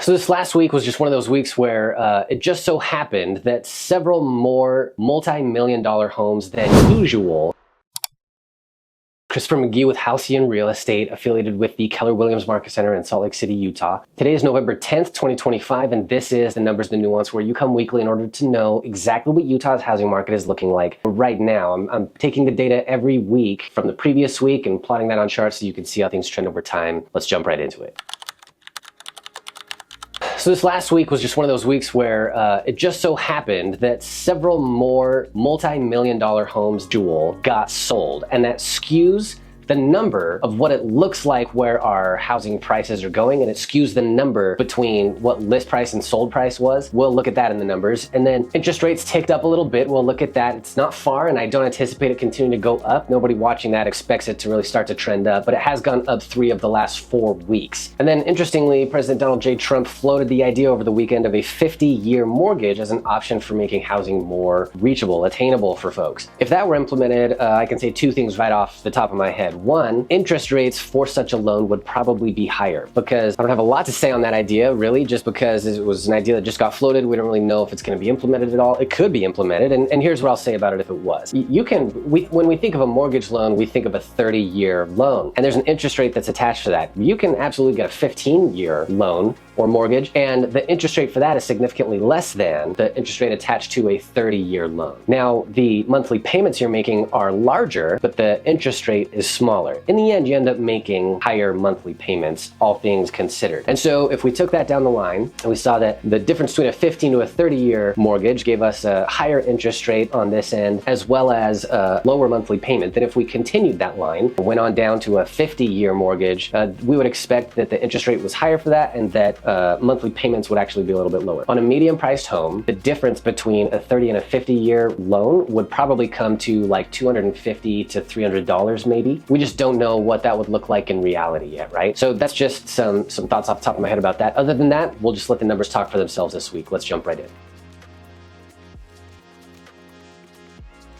So this last week was just one of those weeks where it just so happened that several more multi-million-dollar homes than usual. Christopher McGee with Halcyon Real Estate, affiliated with the Keller Williams Market Center in Salt Lake City, Utah. Today is November 10th, 2025, and this is the Numbers, the Nuance, where you come weekly in order to know exactly what Utah's housing market is looking like right now. I'm taking the data every week from the previous week and plotting that on charts so you can see how things trend over time. Let's jump right into it. So this last week was just one of those weeks where it just so happened that several more multi-million-dollar homes got sold, and that skews the number of what it looks like where our housing prices are going, and it skews the number between what list price and sold price was. We'll look at that in the numbers. And then interest rates ticked up a little bit. We'll look at that. It's not far, and I don't anticipate it continuing to go up. Nobody watching that expects it to really start to trend up, but it has gone up 3 of the last 4 weeks. And then interestingly, President Donald J. Trump floated the idea over the weekend of a 50-year mortgage as an option for making housing more reachable, attainable for folks. If that were implemented, I can say 2 things right off the top of my head. One, interest rates for such a loan would probably be higher, because I don't have a lot to say on that idea, really, just because it was an idea that just got floated. We don't really know if it's going to be implemented at all. It could be implemented, and here's what I'll say about it if it was. When we think of a mortgage loan, we think of a 30-year loan, and there's an interest rate that's attached to that. You can absolutely get a 15-year loan or mortgage, and the interest rate for that is significantly less than the interest rate attached to a 30-year loan. Now, the monthly payments you're making are larger, but the interest rate is smaller. In the end, you end up making higher monthly payments, all things considered. And so if we took that down the line and we saw that the difference between a 15 to a 30-year mortgage gave us a higher interest rate on this end, as well as a lower monthly payment, then if we continued that line and went on down to a 50-year mortgage, we would expect that the interest rate was higher for that, and that monthly payments would actually be a little bit lower. On a medium-priced home, the difference between a 30 and a 50-year loan would probably come to like $250 to $300 maybe. We just don't know what that would look like in reality yet, right? So that's just some thoughts off the top of my head about that. Other than that, we'll just let the numbers talk for themselves this week. Let's jump right in.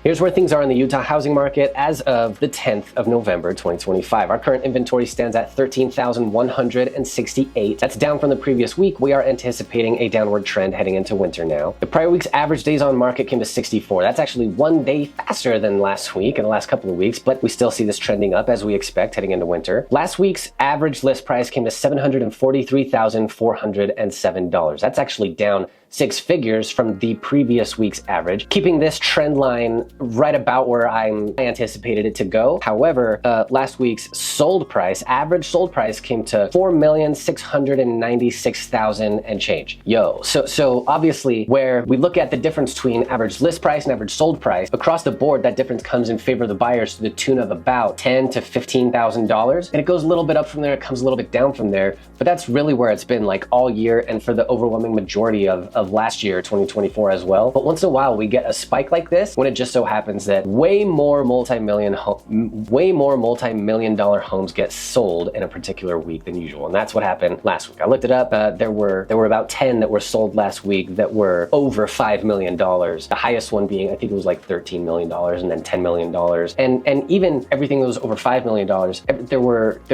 Here's where things are in the Utah housing market as of the 10th of November, 2025. Our current inventory stands at 13,168. That's down from the previous week. We are anticipating a downward trend heading into winter now. The prior week's average days on market came to 64. That's actually 1 day faster than last week and the last couple of weeks, but we still see this trending up as we expect heading into winter. Last week's average list price came to $743,407. That's actually down 6 figures from the previous week's average, keeping this trend line right about where I anticipated it to go. However, last week's average sold price came to $4,696,000 and change. So obviously, where we look at the difference between average list price and average sold price, across the board, that difference comes in favor of the buyers to the tune of about $10,000 to $15,000. And it goes a little bit up from there, it comes a little bit down from there, but that's really where it's been like all year and for the overwhelming majority of last year, 2024 as well. But once in a while, we get a spike like this when it just so happens that way more multi-million-dollar homes get sold in a particular week than usual. And that's what happened last week. I looked it up. There were about 10 that were sold last week that were over $5 million. The highest one being, I think it was like $13 million and then $10 million. And even everything that was over $5 million, there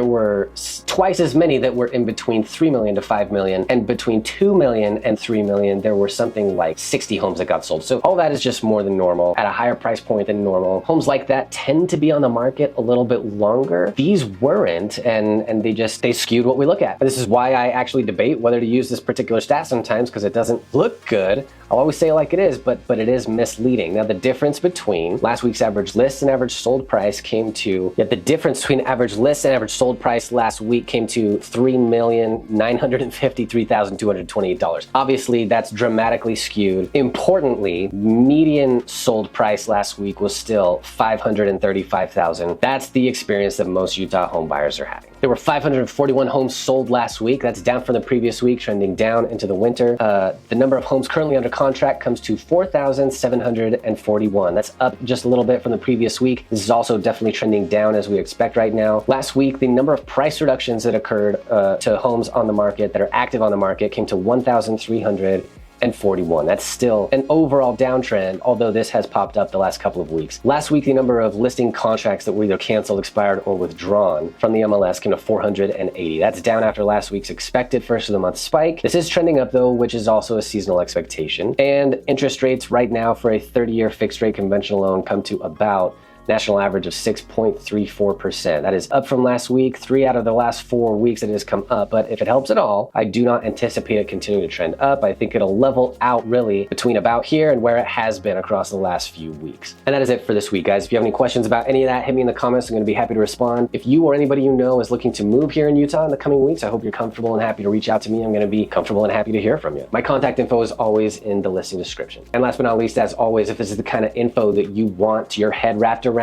were twice as many that were in between $3 million to $5 million, and between $2 million and $3 million, there were something like 60 homes that got sold. So all that is just more than normal, at a higher price point than normal. Homes like that tend to be on the market a little bit longer. These weren't, and they skewed what we look at. This is why I actually debate whether to use this particular stat sometimes, because it doesn't look good. I'll always say it like it is, but it is misleading. Now, the difference between last week's average list and average sold price came to, the difference between average list and average sold price last week came to $3,953,228. Obviously, that's dramatically skewed. Importantly, median sold price last week was still $535,000. That's the experience that most Utah home buyers are having. There were 541 homes sold last week. That's down from the previous week, trending down into the winter. The number of homes currently under contract comes to 4,741. That's up just a little bit from the previous week. This is also definitely trending down as we expect right now. Last week, the number of price reductions that occurred to homes on the market that are active on the market came to 1,300. and 41. That's still an overall downtrend, although this has popped up the last couple of weeks. Last week, the number of listing contracts that were either canceled, expired, or withdrawn from the MLS came to 480. That's down after last week's expected first of the month spike. This is trending up though, which is also a seasonal expectation. And interest rates right now for a 30-year fixed rate conventional loan come to about national average of 6.34%. That is up from last week. 3 out of the last 4 weeks it has come up, but if it helps at all, I do not anticipate it continuing to trend up. I think it'll level out really between about here and where it has been across the last few weeks. And that is it for this week, guys. If you have any questions about any of that, hit me in the comments. I'm gonna be happy to respond. If you or anybody you know is looking to move here in Utah in the coming weeks, I hope you're comfortable and happy to reach out to me. I'm gonna be comfortable and happy to hear from you. My contact info is always in the listing description. And last but not least, as always, if this is the kind of info that you want your head wrapped around,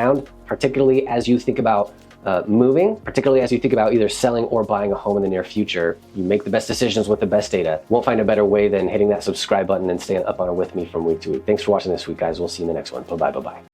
particularly as you think about moving, particularly as you think about either selling or buying a home in the near future, you make the best decisions with the best data. Won't find a better way than hitting that subscribe button and staying up on it with me from week to week. Thanks for watching this week, guys. We'll see you in the next one. Bye-bye.